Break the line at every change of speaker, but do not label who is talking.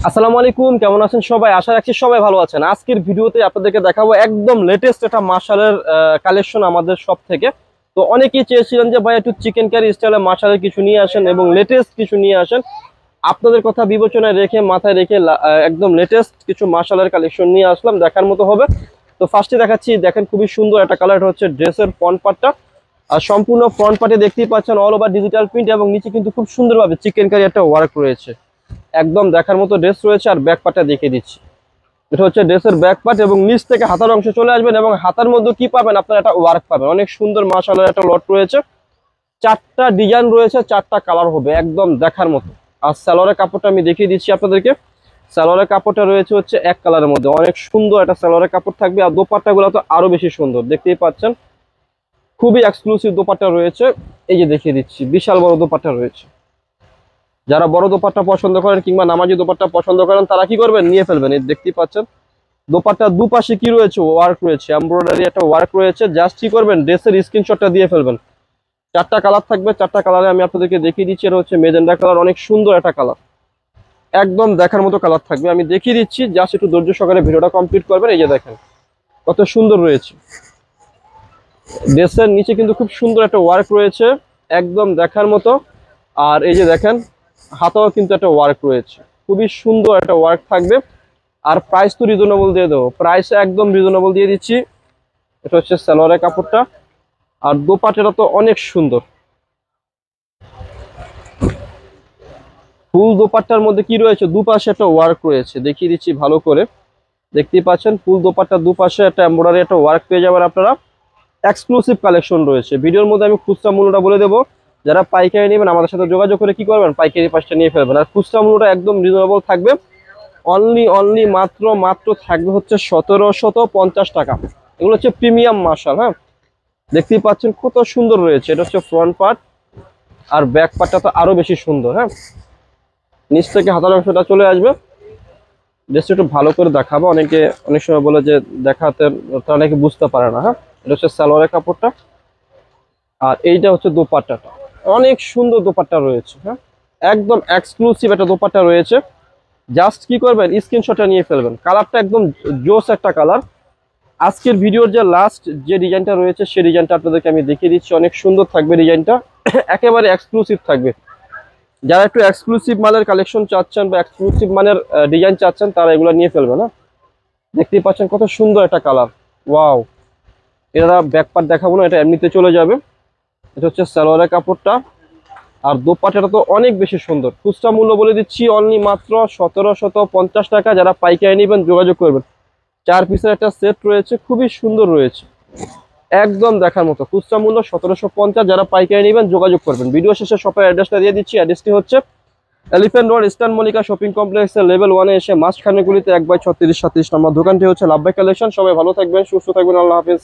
আসসালামু আলাইকুম, কেমন আছেন সবাই? আশা রাখছি সবাই ভালো আছেন। আজকের ভিডিওতে আপনাদেরকে দেখাবো একদম লেটেস্ট একটা মাশালের কালেকশন আমাদের শপ থেকে। তো অনেকেই চেয়েছিলেন যে ভাই একটু চিকেন কারি স্টাইলে মাশালের কিছু নিয়ে আসেন এবং লেটেস্ট কিছু নিয়ে আসেন। আপনাদের কথা বিবেচনায় রেখে মাথায় রেখে একদম লেটেস্ট কিছু মাশালের কালেকশন নিয়ে আসলাম, দেখার মতো হবে। তো ফার্স্টে দেখাচ্ছি, দেখেন খুবই সুন্দর একটা কালার হচ্ছে ড্রেসের ফ্রন্ট পার্টটা। আর সম্পূর্ণ ফ্রন্ট পার্টে দেখতেই পাচ্ছেন অল ওভার ডিজিটাল প্রিন্ট এবং নিচে কিন্তু খুব সুন্দরভাবে চিকেন কারি একটা ওয়ার্ক রয়েছে। একদম দেখার মতো ড্রেস রয়েছে। আর ব্যাক পার্টটা দেখিয়ে দিচ্ছি, এটা হচ্ছে ড্রেসের ব্যাক পার্ট এবং নিচ থেকে হাতার অংশে চলে আসবেন এবং হাতার মধ্যে কি পাবেন, আপনারা একটা ওয়ার্ক পাবেন। অনেক সুন্দর মাশাআল্লাহ একটা লট রয়েছে, চারটা ডিজাইন রয়েছে, চারটা কালার হবে, একদম দেখার মতো। আর সালোয়ারের কাপড়টা আমি দেখিয়ে দিচ্ছি আপনাদেরকে। সালোয়ারের কাপড়টা রয়েছে হচ্ছে এক কালারের মধ্যে, অনেক সুন্দর একটা সালোয়ারের কাপড় থাকবে। আর দোপাট্টাগুলো তো আরো বেশি সুন্দর, দেখতেই পাচ্ছেন খুবই এক্সক্লুসিভ দোপাট্টা রয়েছে। এই যে দেখিয়ে দিচ্ছি, বিশাল বড় দোপাট্টা রয়েছে। যারা বড় দোপাট্টা পছন্দ করেন কিংবা নামাজি দোপাট্টা পছন্দ করেন তারা কি করবেন, নিয়ে ফেলবেন। এই দেখতেই পাচ্ছেন দোপাট্টার দুপাশে কি রয়েছে, ওয়ার্ক রয়েছে, এমব্রয়ডারি একটা ওয়ার্ক রয়েছে। জাস্ট কি করবেন, ড্রেসের স্ক্রিনশটটা দিয়ে ফেলবেন। চারটা কালার থাকবে, চারটা কালারে আমি আপনাদেরকে দেখিয়ে দিচ্ছি। এটা হচ্ছে মেজেন্ডা কালার, অনেক সুন্দর একটা কালার, একদম দেখার মতো কালার থাকবে। আমি দেখিয়ে দিচ্ছি, জাস্ট একটু ধৈর্য সহকারে ভিডিওটা কমপ্লিট করবেন। এই যে দেখেন কত সুন্দর রয়েছে। ড্রেসের নিচে কিন্তু খুব সুন্দর একটা ওয়ার্ক রয়েছে, একদম দেখার মতো। আর এই যে দেখেন হাতাও কিন্তু একটা ওয়ার্ক রয়েছে, খুবই সুন্দর একটা ওয়ার্ক থাকবে। আর প্রাইস তো রিজনেবল দিয়ে দেবো, প্রাইস একদম রিজনেবল দিয়ে দিচ্ছি। এটা হচ্ছে সালোয়ারের কাপড়টা। আর দোপাট্টাটা তো অনেক সুন্দর, ফুল দোপাট্টার মধ্যে কি রয়েছে, দুপাশে একটা ওয়ার্ক রয়েছে, দেখিয়ে দিচ্ছি ভালো করে। দেখতেই পাচ্ছেন ফুল দোপাট্টার দুপাশে একটা এমব্রয়ডারি একটা ওয়ার্ক পেয়ে যাবেন আপনারা। এক্সক্লুসিভ কালেকশন রয়েছে। ভিডিওর মধ্যে আমি খুচরা মূল্যটা বলে দেবো। যারা পাইকারি নেবেন আমাদের সাথে যোগাযোগ করে কি করবেন, পাইকারি পাঁচটা নিয়ে ফেলবেন। আর খুচরা মূল্যটা একদম রিজনেবল থাকবে, অনলি মাত্র থাকবে হচ্ছে 1750 টাকা। এগুলো হচ্ছে প্রিমিয়াম মাশাল। হ্যাঁ, দেখতেই পাচ্ছেন কত সুন্দর রয়েছে। এটা হচ্ছে ফ্রন্ট পার্ট, আর ব্যাক পার্টটা তো আরো বেশি সুন্দর। হ্যাঁ, নিচ থেকে হাতার অংশটা চলে আসবে। জাস্ট একটু ভালো করে দেখাবো, অনেকে অনেক সময় বলে যে দেখাতে তারা অনেকে বুঝতে পারে না। হ্যাঁ, এটা হচ্ছে সালোয়ারের কাপড়টা। আর এইটা হচ্ছে দোপাট্টাটা, অনেক সুন্দর দোপাট্টা রয়েছে। হ্যাঁ, একদম এক্সক্লুসিভ একটা দোপাট্টা রয়েছে। জাস্ট কি করবেন, স্ক্রিনশটটা নিয়ে ফেলবেন। কালারটা একদম জোস একটা কালার। আজকের ভিডিওর যে লাস্ট যে ডিজাইনটা রয়েছে সেই ডিজাইনটা আপনাদেরকে আমি দেখিয়ে দিচ্ছি, অনেক সুন্দর থাকবে ডিজাইনটা, একেবারে এক্সক্লুসিভ থাকবে। যারা একটু এক্সক্লুসিভ মানের কালেকশন চাচ্ছেন বা এক্সক্লুসিভ মানের ডিজাইন চাচ্ছেন তারা এগুলো নিয়ে ফেলবেন। না, দেখতেই পাচ্ছেন কত সুন্দর একটা কালার, ওয়াও। এটা ব্যাক পার্ট দেখাবো না, এটা এমনিতে চলে যাবে। এটা হচ্ছে সালোয়ারের কাপড়টা। আর দোপাট্টাটা তো অনেক বেশি সুন্দর। খুচরা মূল্য বলে দিচ্ছি অনলি মাত্র 1750 টাকা। যারা পাইকারি নেবেন যোগাযোগ করবেন। 4 পিসের একটা সেট রয়েছে, খুবই সুন্দর রয়েছে, একদম দেখার মতো। খুচরা মূল্য 1750, যারা পাইকারি নেবেন যোগাযোগ করবেন। ভিডিও শেষে শপের অ্যাড্রেসটা দিয়ে দিচ্ছি। অ্যাড্রেসটি হচ্ছে elephant road, eastern Mallika shopping কমপ্লেক্সের লেভেল 1-এ এসে মাঝখানে গুলিতে 1/36-37 নম্বর দোকানটি হচ্ছে লাভবাই কালেকশন। সবাই ভালো থাকবেন, সুস্থ থাকবেন, আল্লাহ হাফেজ।